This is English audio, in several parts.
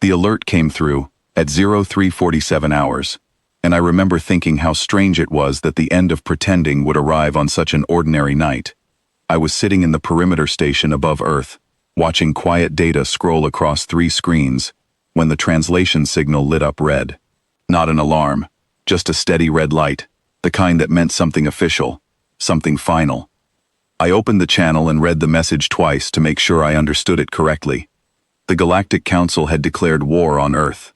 The alert came through at 0347 hours, and I remember thinking how strange it was that the end of pretending would arrive on such an ordinary night. I was sitting in the perimeter station above Earth, watching quiet data scroll across 3 screens, when the translation signal lit up red. Not an alarm, just a steady red light, the kind that meant something official, something final. I opened the channel and read the message twice to make sure I understood it correctly. The Galactic Council had declared war on Earth.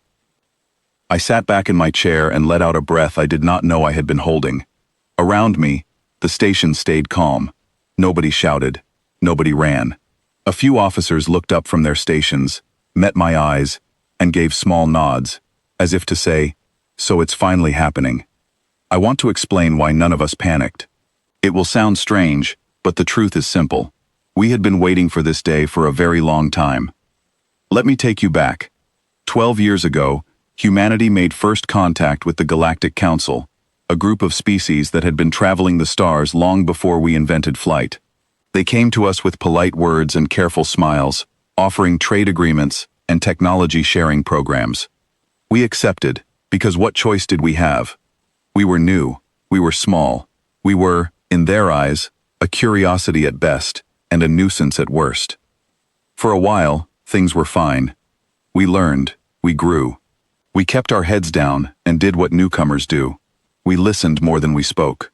I sat back in my chair and let out a breath I did not know I had been holding. Around me, the station stayed calm. Nobody shouted. Nobody ran. A few officers looked up from their stations, met my eyes, and gave small nods, as if to say, "So it's finally happening." I want to explain why none of us panicked. It will sound strange, but the truth is simple. We had been waiting for this day for a very long time. Let me take you back. 12 years ago, humanity made first contact with the Galactic Council, a group of species that had been traveling the stars long before we invented flight. They came to us with polite words and careful smiles, offering trade agreements and technology-sharing programs. We accepted, because what choice did we have? We were new, we were small, we were, in their eyes, a curiosity at best and a nuisance at worst. For a while, things were fine. We learned, we grew. We kept our heads down and did what newcomers do. We listened more than we spoke.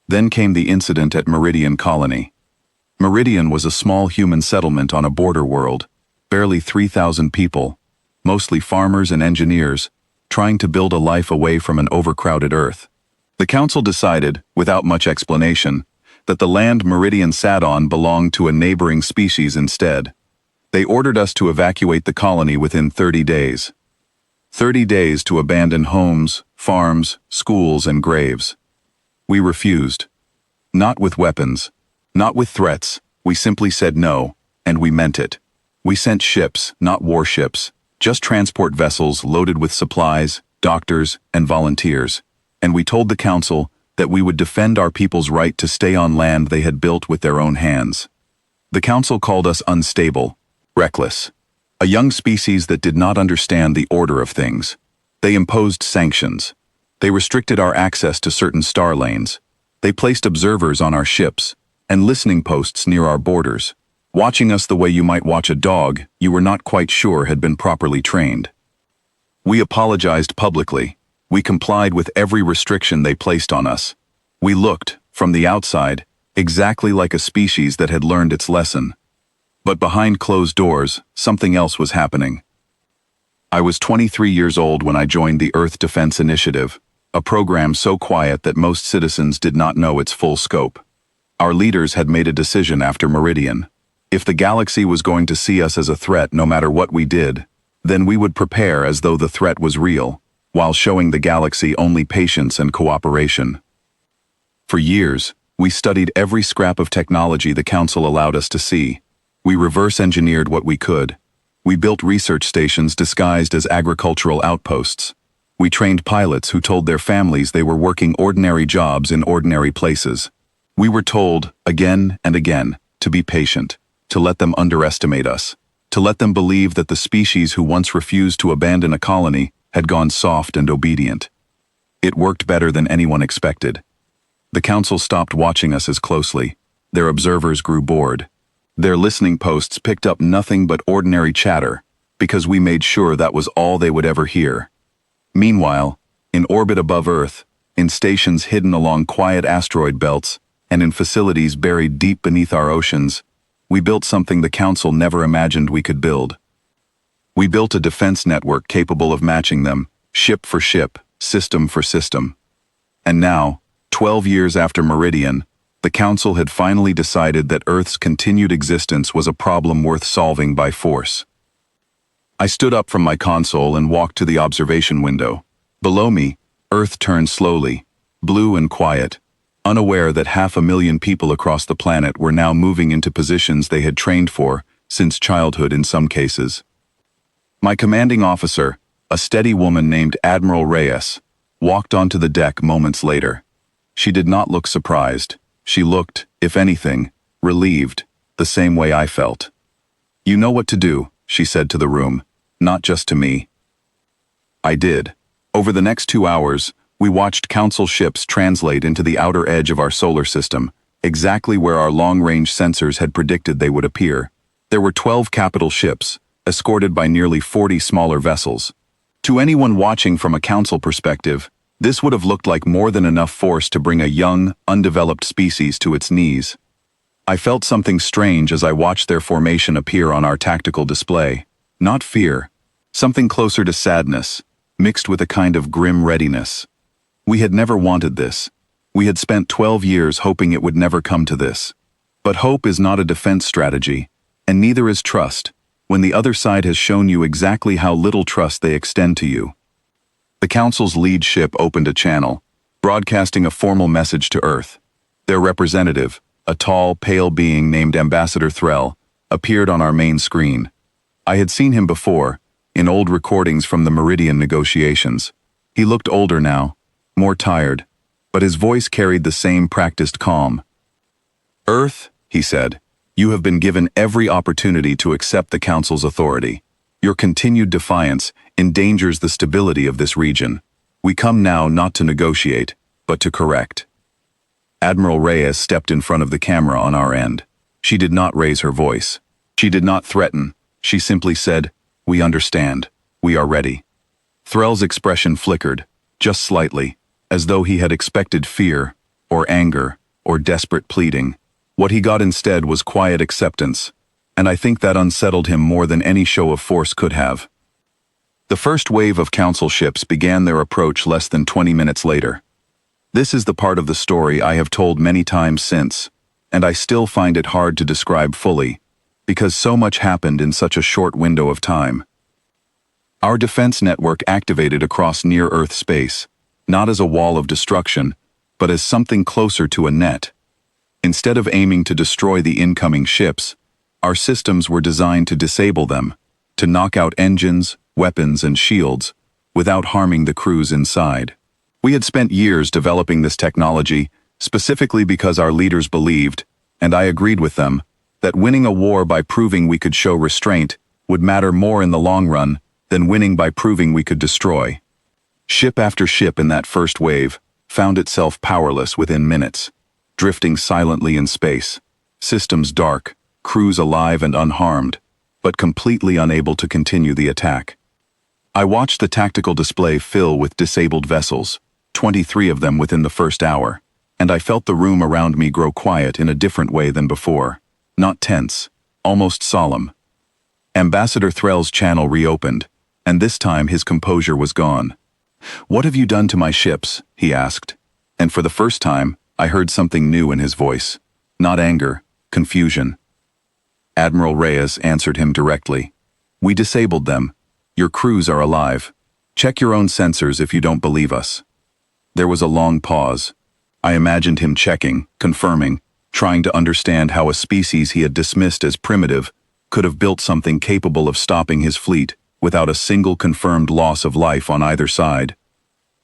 Then came the incident at Meridian Colony. Meridian was a small human settlement on a border world, barely 3,000 people, mostly farmers and engineers, trying to build a life away from an overcrowded Earth. The council decided, without much explanation, that the land Meridian sat on belonged to a neighboring species instead. They ordered us to evacuate the colony within 30 days. 30 days to abandon homes, farms, schools, and graves. We refused. Not with weapons, not with threats, we simply said no, and we meant it. We sent ships, not warships, just transport vessels loaded with supplies, doctors, and volunteers. And we told the council that we would defend our people's right to stay on land they had built with their own hands. The council called us unstable, reckless, a young species that did not understand the order of things. They imposed sanctions. They restricted our access to certain star lanes. They placed observers on our ships and listening posts near our borders, watching us the way you might watch a dog you were not quite sure had been properly trained. We apologized publicly. We complied with every restriction they placed on us. We looked, from the outside, exactly like a species that had learned its lesson. But behind closed doors, something else was happening. I was 23 years old when I joined the Earth Defense Initiative, a program so quiet that most citizens did not know its full scope. Our leaders had made a decision after Meridian. If the galaxy was going to see us as a threat no matter what we did, then we would prepare as though the threat was real, while showing the galaxy only patience and cooperation. For years, we studied every scrap of technology the Council allowed us to see. We reverse-engineered what we could. We built research stations disguised as agricultural outposts. We trained pilots who told their families they were working ordinary jobs in ordinary places. We were told, again and again, to be patient, to let them underestimate us, to let them believe that the species who once refused to abandon a colony had gone soft and obedient. It worked better than anyone expected. The council stopped watching us as closely. Their observers grew bored. Their listening posts picked up nothing but ordinary chatter, because we made sure that was all they would ever hear. Meanwhile, in orbit above Earth, in stations hidden along quiet asteroid belts, and in facilities buried deep beneath our oceans, we built something the council never imagined we could build. We built a defense network capable of matching them, ship for ship, system for system. And now, 12 years after Meridian, the Council had finally decided that Earth's continued existence was a problem worth solving by force. I stood up from my console and walked to the observation window. Below me, Earth turned slowly, blue and quiet, unaware that 500,000 people across the planet were now moving into positions they had trained for, since childhood in some cases. My commanding officer, a steady woman named Admiral Reyes, walked onto the deck moments later. She did not look surprised. She looked, if anything, relieved, the same way I felt. "You know what to do," she said to the room. not just to me. I did. Over the next 2 hours, we watched Council ships translate into the outer edge of our solar system, exactly where our long-range sensors had predicted they would appear. There were 12 capital ships, escorted by nearly 40 smaller vessels. To anyone watching from a Council perspective, this would have looked like more than enough force to bring a young, undeveloped species to its knees. I felt something strange as I watched their formation appear on our tactical display. Not fear, something closer to sadness, mixed with a kind of grim readiness. We had never wanted this. We had spent 12 years hoping it would never come to this. But hope is not a defense strategy, and neither is trust, when the other side has shown you exactly how little trust they extend to you. The Council's lead ship opened a channel, broadcasting a formal message to Earth. Their representative, a tall, pale being named Ambassador Threll, appeared on our main screen. I had seen him before, in old recordings from the Meridian negotiations. He looked older now, more tired, but his voice carried the same practiced calm. "Earth," he said, "you have been given every opportunity to accept the Council's authority. Your continued defiance endangers the stability of this region. We come now not to negotiate, but to correct." Admiral Reyes stepped in front of the camera on our end. She did not raise her voice. She did not threaten. She simply said, "We understand. We are ready." Threll's expression flickered, just slightly, as though he had expected fear, or anger, or desperate pleading. What he got instead was quiet acceptance, and I think that unsettled him more than any show of force could have. The first wave of Council ships began their approach less than 20 minutes later. This is the part of the story I have told many times since, and I still find it hard to describe fully, because so much happened in such a short window of time. Our defense network activated across near-Earth space, not as a wall of destruction, but as something closer to a net. Instead of aiming to destroy the incoming ships, our systems were designed to disable them, to knock out engines, weapons, and shields, without harming the crews inside. We had spent years developing this technology, specifically because our leaders believed, and I agreed with them, that winning a war by proving we could show restraint would matter more in the long run than winning by proving we could destroy. Ship after ship in that first wave found itself powerless within minutes, drifting silently in space, systems dark, crews alive and unharmed, but completely unable to continue the attack. I watched the tactical display fill with disabled vessels, 23 of them within the first hour, and I felt the room around me grow quiet in a different way than before, not tense, almost solemn. Ambassador Threll's channel reopened, and this time his composure was gone. "What have you done to my ships?" he asked, and for the first time, I heard something new in his voice, not anger, confusion. Admiral Reyes answered him directly. "We disabled them. Your crews are alive. Check your own sensors if you don't believe us." There was a long pause. I imagined him checking, confirming, trying to understand how a species he had dismissed as primitive could have built something capable of stopping his fleet without a single confirmed loss of life on either side.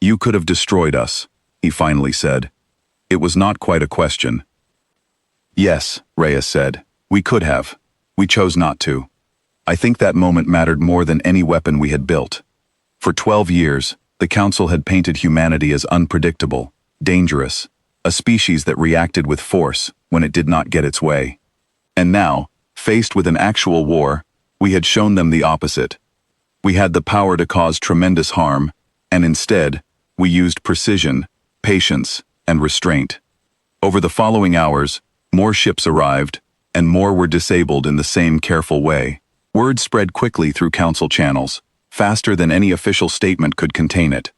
"You could have destroyed us," he finally said. It was not quite a question. "Yes," Reyes said, "we could have. We chose not to." I think that moment mattered more than any weapon we had built. For 12 years, the Council had painted humanity as unpredictable, dangerous, a species that reacted with force when it did not get its way. And now, faced with an actual war, we had shown them the opposite. We had the power to cause tremendous harm, and instead, we used precision, patience, and restraint. Over the following hours, more ships arrived, and more were disabled in the same careful way. Word spread quickly through Council channels, faster than any official statement could contain it.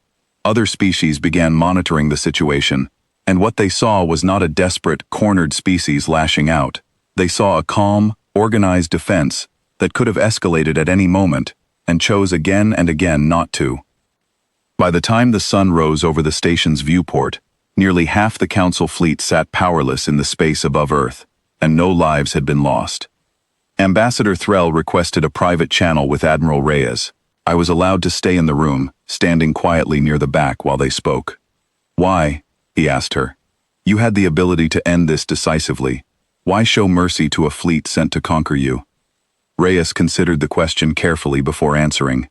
Other species began monitoring the situation, and what they saw was not a desperate, cornered species lashing out. They saw a calm, organized defense that could have escalated at any moment, and chose again and again not to. By the time the sun rose over the station's viewport, nearly half the Council fleet sat powerless in the space above Earth, and no lives had been lost. Ambassador Threll requested a private channel with Admiral Reyes. I was allowed to stay in the room, standing quietly near the back while they spoke. "Why?" he asked her. "You had the ability to end this decisively. Why show mercy to a fleet sent to conquer you?" Reyes considered the question carefully before answering.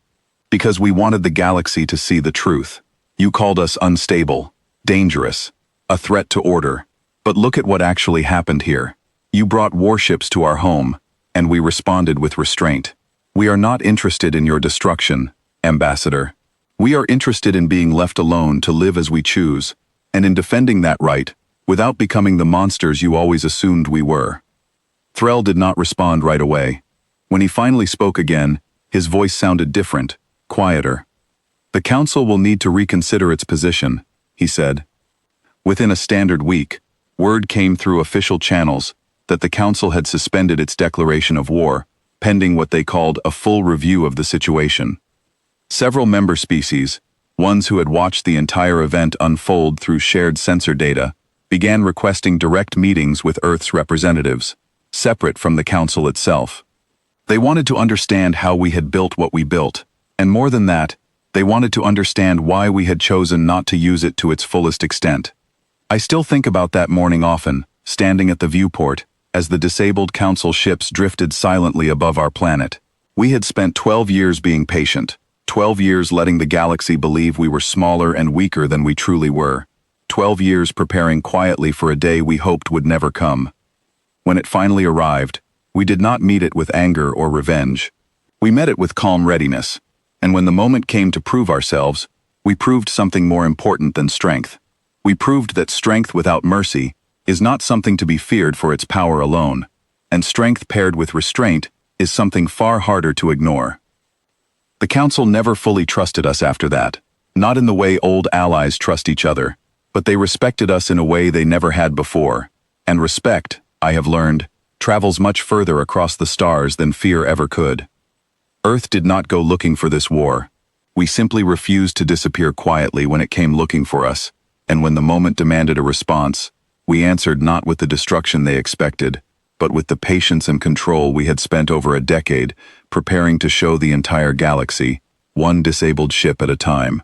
Because we wanted the galaxy to see the truth. You called us unstable, dangerous, a threat to order. But look at what actually happened here. You brought warships to our home, and we responded with restraint. We are not interested in your destruction, Ambassador. We are interested in being left alone to live as we choose, and in defending that right, without becoming the monsters you always assumed we were. Threll did not respond right away. When he finally spoke again, his voice sounded different, quieter. The Council will need to reconsider its position, he said. Within a standard week, word came through official channels that the Council had suspended its declaration of war, pending what they called a full review of the situation. Several member species, ones who had watched the entire event unfold through shared sensor data, began requesting direct meetings with Earth's representatives, separate from the Council itself. They wanted to understand how we had built what we built, and more than that, they wanted to understand why we had chosen not to use it to its fullest extent. I still think about that morning often, standing at the viewport, as the disabled Council ships drifted silently above our planet. We had spent 12 years being patient, 12 years letting the galaxy believe we were smaller and weaker than we truly were, 12 years preparing quietly for a day we hoped would never come. When it finally arrived, we did not meet it with anger or revenge. We met it with calm readiness, and when the moment came to prove ourselves, we proved something more important than strength. We proved that strength without mercy is not something to be feared for its power alone, and strength paired with restraint is something far harder to ignore. The Council never fully trusted us after that, not in the way old allies trust each other, but they respected us in a way they never had before, and respect, I have learned, travels much further across the stars than fear ever could. Earth did not go looking for this war. We simply refused to disappear quietly when it came looking for us, and when the moment demanded a response, we answered not with the destruction they expected, but with the patience and control we had spent over a decade preparing to show the entire galaxy, one disabled ship at a time.